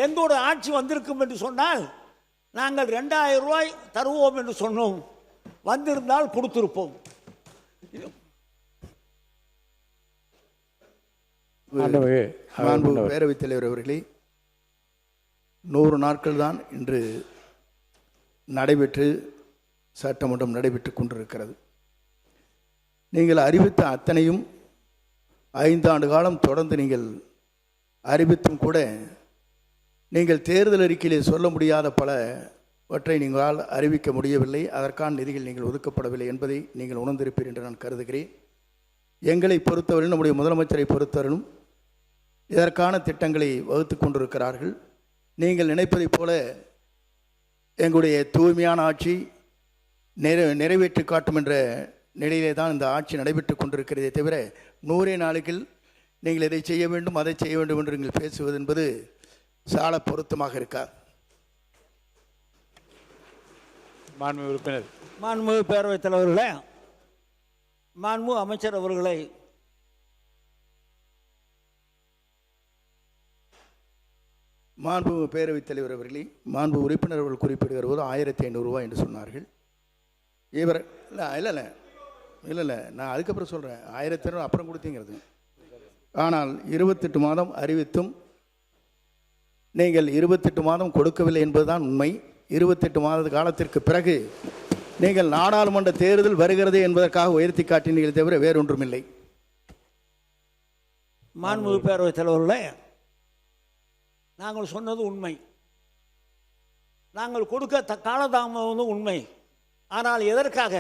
எங்களோட ஆட்சி வந்திருக்கும் என்று சொன்னால் நாங்கள் 2000 ரூபாய் தருவோம் என்று சொன்னோம். வந்திருந்தால் கொடுத்திருப்போம். பேரவைத் தலைவர் அவர்களே, 100 நாட்கள் தான் இன்று நடைபெற்று சட்டமன்றம் நடைபெற்று கொண்டிருக்கிறது. நீங்கள் அறிவித்த அத்தனையும் 5 ஆண்டு காலம் தொடர்ந்து நீங்கள் அறிவித்தும் கூட நீங்கள் தேர்தல் அறிக்கையிலே சொல்ல முடியாத பலவற்றை நீங்களால் அறிவிக்க முடியவில்லை. அதற்கான நிதிகள் நீங்கள் ஒதுக்கப்படவில்லை என்பதை நீங்கள் உணர்ந்திருப்பீர் என்று நான் கருதுகிறேன். எங்களை பொறுத்தவரையிலும் நம்முடைய முதலமைச்சரை பொறுத்தவரையிலும் இதற்கான திட்டங்களை வகுத்து கொண்டிருக்கிறார்கள். நீங்கள் நினைப்பதைப் போல எங்களுடைய தூய்மையான ஆட்சி நிறைவேற்றி காட்டும் என்ற நிலையிலே தான் இந்த ஆட்சி நடைபெற்று கொண்டிருக்கிறதே தவிர 100 நாளுக்குள் நீங்கள் இதை செய்ய வேண்டும் அதை செய்ய வேண்டும் என்று நீங்கள் பேசுவது என்பது சால பொருத்தமாக இருக்காது. மாண்புமிகு உறுப்பினர். மாண்புமிகு பேரவைத் தலைவர்களே, மாண்புமிகு அமைச்சர் அவர்களை மாண்புமிகு பேரவைத் தலைவர் அவர்களே, மாண்பு உறுப்பினர் அவர்கள் குறிப்பிடுகிற போது 1500 ரூபாய் என்று சொன்னார்கள். இவர் இல்லை நான் அதுக்கப்புறம் சொல்கிறேன். 1500 அப்புறம் கொடுத்தீங்கிறது. ஆனால் 28 மாதம் அறிவித்தும் நீங்கள் 28 மாதம் கொடுக்கவில்லை என்பதுதான் உண்மை. 28 மாத காலத்திற்கு பிறகு நீங்கள் நாடாளுமன்ற தேர்தல் வருகிறது என்பதற்காக உயர்த்தி காட்டினீர்கள் தவிர வேறொன்றுமில்லை. மாண்புமிகு பேரவைத் தலைவர்களே, நாங்கள் சொன்னது உண்மை. நாங்கள் கொடுக்க காலதாமதம் உண்மை. ஆனால் எதற்காக?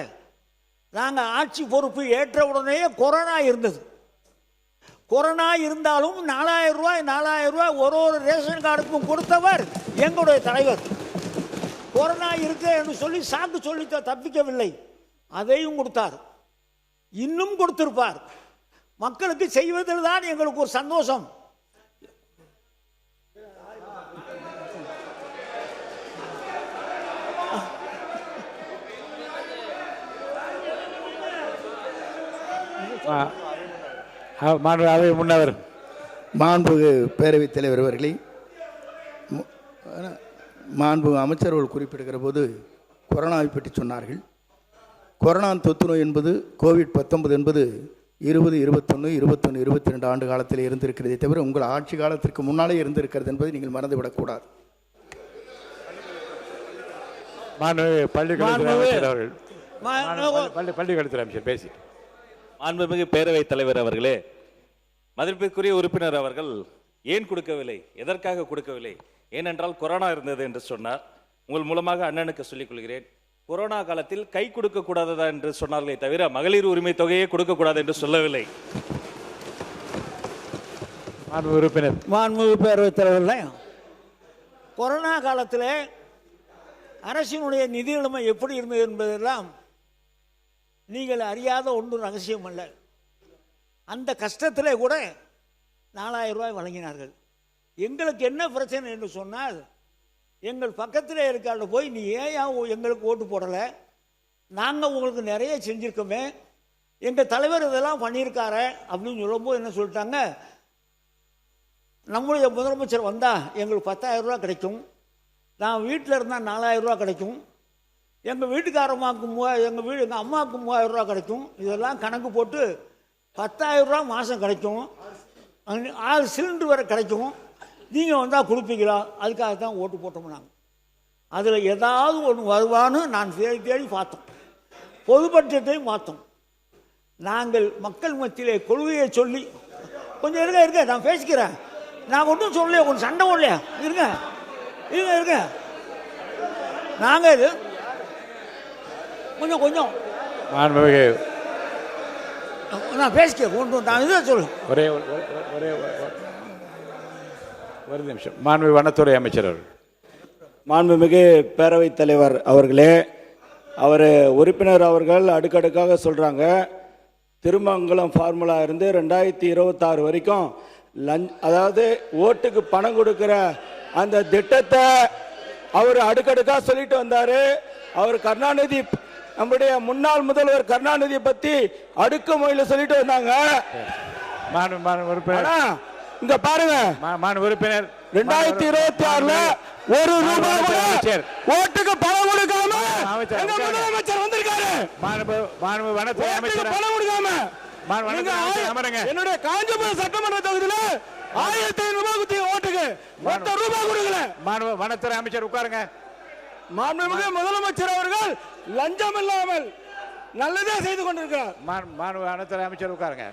நாங்கள் ஆட்சி பொறுப்பு ஏற்றவுடனே கொரோனா இருந்தது. கொரோனா இருந்தாலும் 4000 ரூபாய் ஒரு ரேஷன் கார்டுக்கும் கொடுத்தவர் எங்களுடைய தலைவர். கொரோனா இருக்கு என்று சொல்லி சாக்கு சொல்லி தப்பிக்கவில்லை, அதையும் கொடுத்தார், இன்னும் கொடுத்திருப்பார். மக்களுக்கு செய்வதில் தான் எங்களுக்கு ஒரு சந்தோஷம். முன்னவர் மாண்புமிகு பேரவைத் தலைவர் அவர்களே, மாண்புமிகு அமைச்சர்கள் குறிப்பிடுகிற போது கொரோனாவை பற்றி சொன்னார்கள். கொரோனா தொற்று நோய் என்பது COVID-19 என்பது 20, 21, 21, 22 ஆண்டு காலத்தில் இருந்திருக்கிறதே தவிர உங்கள் ஆட்சி காலத்திற்கு முன்னாலே இருந்திருக்கிறது என்பதை நீங்கள் மறந்துவிடக்கூடாது. பள்ளிக்கல்வித்துறை அமைச்சர் பேசி. மாண்புமிகு பேரவைத் தலைவர் அவர்களே, மதிப்பிற்குரிய உறுப்பினர் அவர்கள் ஏன் கொடுக்கவில்லை, எதற்காக கொடுக்கவில்லை, ஏனென்றால் கொரோனா இருந்தது என்று சொன்னார். உங்கள் மூலமாக அண்ணனுக்கு சொல்லிக் கொள்கிறேன், கொரோனா காலத்தில் கை கொடுக்க கூடாததா என்று சொன்னார்களே தவிர மகளிர் உரிமை தொகையை கொடுக்க கூடாது என்று சொல்லவில்லை. உறுப்பினர். மாண்புமிகு பேரவைத் தலைவர்களே, கொரோனா காலத்தில் அரசினுடைய நிதி நிலைமை எப்படி இருந்தது என்பதெல்லாம் நீங்கள் அறியாத ஒன்று ரகசியம் அல்ல. அந்த கஷ்டத்திலே கூட 4000 ரூபாய் வழங்கினார்கள். எங்களுக்கு என்ன பிரச்சனை என்று சொன்னால், எங்கள் பக்கத்தில் இருக்காண்ட போய் நீ ஏன் எங்களுக்கு ஓட்டு போடலை, நாங்கள் உங்களுக்கு நிறைய செஞ்சுருக்கோமே, எங்கள் தலைவர் இதெல்லாம் பண்ணியிருக்காரு அப்படின்னு சொல்லும்போது என்ன சொல்லிட்டாங்க, நம்முடைய முதலமைச்சர் வந்தால் எங்களுக்கு 10,000 ரூபா கிடைக்கும், நான் வீட்டில் இருந்தால் 4000 ரூபா கிடைக்கும், எங்கள் வீட்டுக்காரம்மாவுக்கு எங்கள் அம்மாவுக்கு 3000 ரூபா கிடைக்கும், இதெல்லாம் கணக்கு போட்டு 10,000 ரூபா மாதம் கிடைக்கும், 6 சிலிண்டர் வரை கிடைக்கும், நீங்கள் வந்தால் கொடுப்பீங்களா? அதுக்காக தான் ஓட்டு போட்டோம். நாங்கள் அதில் ஏதாவது ஒன்று வருவான்னு நான் தேடி பார்த்தோம். பொது பட்ஜெட்டையும் பார்த்தோம். நாங்கள் மக்கள் மத்தியிலே கொள்கையை சொல்லி கொஞ்சம் இருங்க நான் பேசிக்கிறேன். நான் ஒன்றும் சொல்லலையே, கொஞ்சம் சண்டை ஓடலையா? இருங்க நாங்கள் இது கொஞ்சம் நான் பேசிக்கிறேன். நான் இதை சொல்லுவேன். ஒரு நிமிஷம். மாண்புமிகு வனத்துறை அமைச்சர் அவர்கள். மாண்புமிகு பேரவைத் தலைவர் அவர்களே, அவர் உறுப்பினர் அவர்கள் அடுக்கடுக்காக சொல்கிறாங்க, திருமங்கலம் ஃபார்முலா இருந்து 2026 வரைக்கும் அதாவது ஓட்டுக்கு பணம் கொடுக்கிற அந்த திட்டத்தை அவர் அடுக்கடுக்காக சொல்லிட்டு வந்தார். அவர் கருணாநிதி, நம்முடைய முன்னாள் முதல்வர் கருணாநிதியை பற்றி அடுக்குமொழியில் சொல்லிட்டு வந்தாங்க. இங்க பாருங்க, உறுப்பினர் 2026ல ஒரு ரூபாய் கூட அமைச்சர். ஓட்டுக்கு பணம் கொடுக்காம அமைச்சர், எங்க முதலமைச்சர் வந்திருக்காரு. மாண்பு வனத்துறை ஓட்டுக்கு அமைச்சர் பணம் கொடுக்காம வனத்துறை அமைச்சர் அமருங்க. என்னுடைய காஞ்சிபுரம் சட்டமன்ற தொகுதியில 1500 ரூபாய் குத்தி ஓட்டுக்கு 10 ரூபாய் கொடுக்கல. மாண்பு வனத்துறை அமைச்சர் உட்காருங்க. மாண்புமிகு முதலமைச்சர் அவர்கள் லஞ்சம் இல்லாமல் நல்லதே செய்து கொண்டிருக்கிறார். மாண்பு வனத்துறை அமைச்சர் உட்காருங்க.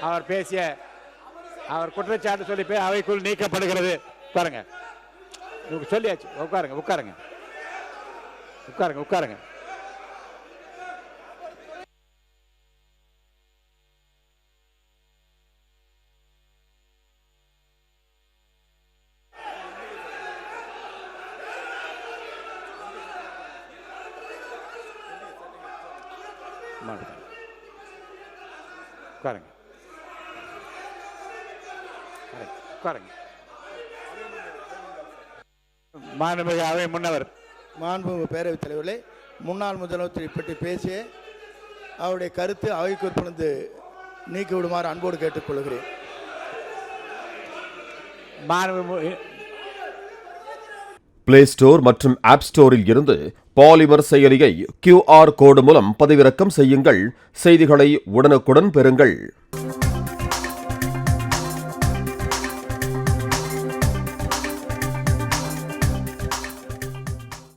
அவர் பேசிய அவர் குற்றச்சாட்டு சொல்லி போய் அவைக்குள் நீக்கப்படுகிறது. உட்காருங்க. சொல்லியாச்சு. உட்காருங்க உட்காருங்க உட்காருங்க உட்காருங்க. உட்காருங்க உட்காருங்க. மாண்புமிகு அவை முன்னவர். மாண்புமிகு பேரவைத் தலைவர்களே, முன்னாள் முதலமைச்சரை பற்றி பேசிய அவருடைய கருத்து அவை குறிப்பிலிருந்து நீக்கிவிடுமாறு அன்போடு கேட்டுக்கொள்கிறேன். பிளே ஸ்டோர் மற்றும் ஆப் ஸ்டோரில் இருந்து பாலிமர் செயலியை QR கோடு மூலம் பதிவிறக்கம் செய்யுங்கள். செய்திகளை உடனுக்குடன் பெறுங்கள்.